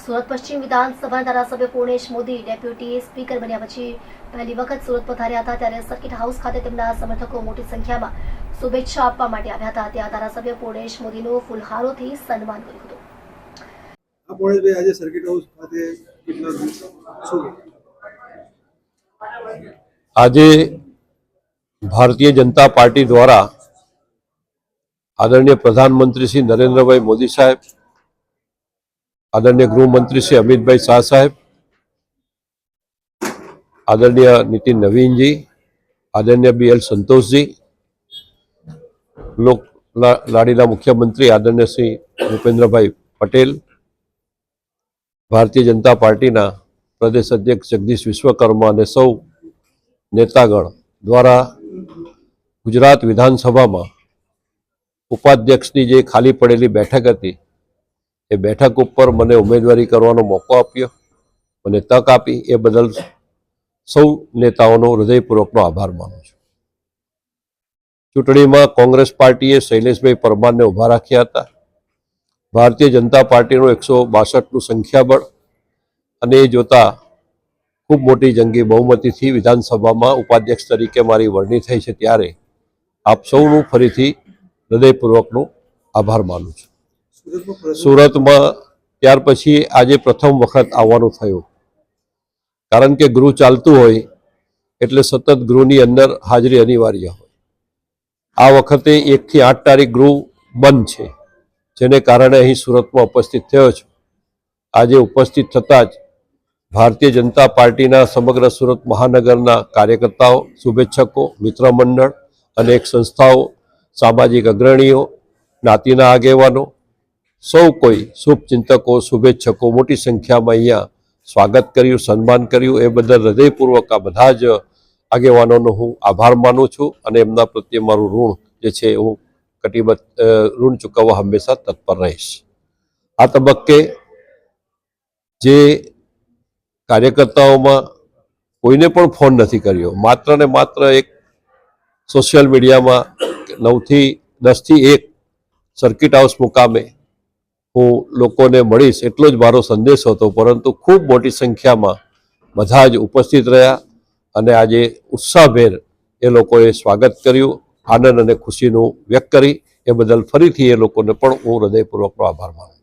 સુરત પશ્ચિમ વિધાનસભા ધારાસભ્ય પૂર્ણેશ મોદી ડેપ્યુટી સ્પીકર બન્યા પછી પહેલી વખત સુરત પધાર્યા હતા ત્યારે સર્કિટ હાઉસ ખાતે તેમના સમર્થકો મોટી સંખ્યામાં શુભેચ્છા આપવા માટે આવ્યા હતા। ત્યાં ધારાસભ્ય પૂર્ણેશ મોદીનું ફૂલહારોથી સન્માન કર્યું હતું। પૂર્ણેશભાઈ, આજે સર્કિટ હાઉસ ખાતે કેટલા શું આજે भारतीय जनता पार्टी द्वारा आदरणीय प्रधानमंत्री श्री नरेंद्रभाई मोदी साहेब, आदरणीय गृहमंत्री श्री अमित भाई शाह साहेब, आदरणीय नितिन नवीन जी, आदरणीय BL संतोष जी, लोक लाडीला मुख्यमंत्री आदरणीय श्री भूपेन्द्र भाई पटेल, भारतीय जनता पार्टी प्रदेश अध्यक्ष जगदीश विश्वकर्मा ने सौ नेतागण द्वारा गुजरात विधानसभा में उपाध्यक्ष की जे खाली पड़ेली बैठक थी ए बैठक पर मने उम्मीदवारी करवानो मौको आप्यो, मने तक आपी ए बदल सौ नेताओं हृदयपूर्वक आभार मानु छुं। चूंटणी में कांग्रेस पार्टीए शैलेषभाई परमार ने उभा राख्या हता। भारतीय जनता पार्टी 162 संख्याबळ अने ए जोता खूब मोटी जंगी बहुमती थी विधानसभा में उपाध्यक्ष तरीके मारी वरणी थई छे त्यारे आप सौनु फरीथी हृदयपूर्वकनो आभार मानु छुं। सूरत में त्यार पछी आजे प्रथम वखत आववानुं थयुं, कारण के गृह चालतुं होय एटले सतत गृहनी अंदर हाजरी अनिवार्य होय। आ वखते 1 થી 8 तारीख गृह बंद छे, जेने कारणे अहीं सूरत में उपस्थित थयो छुं। आजे उपस्थित थता ज भारतीय जनता पार्टी समग्र सूरत महानगर कार्यकर्ताओं, शुभेच्छकों, मित्र मंडल, अनेक संस्थाओं, सामाजिक अग्रणीओ, ज्ञातिना आगेवानो, सौ कोई शुभचिंतकों, शुभेच्छकों मोटी संख्या में अहींया स्वागत कर्युं, सन्मान कर्युं। ए बदल हृदयपूर्वक आ बधा ज आगेवानोनो हूँ आभार मानु छुं अने एमना प्रत्ये मारुं ऋण जे छे हूँ कटिबद्ध ऋण चूकववा हमेशा तत्पर रहीश। आ तबक्के जे कार्यकर्ताओं में कोईने पण फोन नहीं कर्यो, मात्र ने मात्र एक सोशियल मीडिया में 9 થી 10 થી 1 सर्किट हाउस मुकामे हूँ लोकोने मळीश एटलो ज मारो संदेश हतो, परंतु खूब मोटी संख्या में बधा ज उपस्थित रह्या अने आजे उत्साहभेर ए लोकोए स्वागत कर्युं, आनंद अने खुशीनुं व्यक्त करी ए बदल फरीथी ए लोकोने पण हूँ हृदयपूर्वकनो आभार मानु।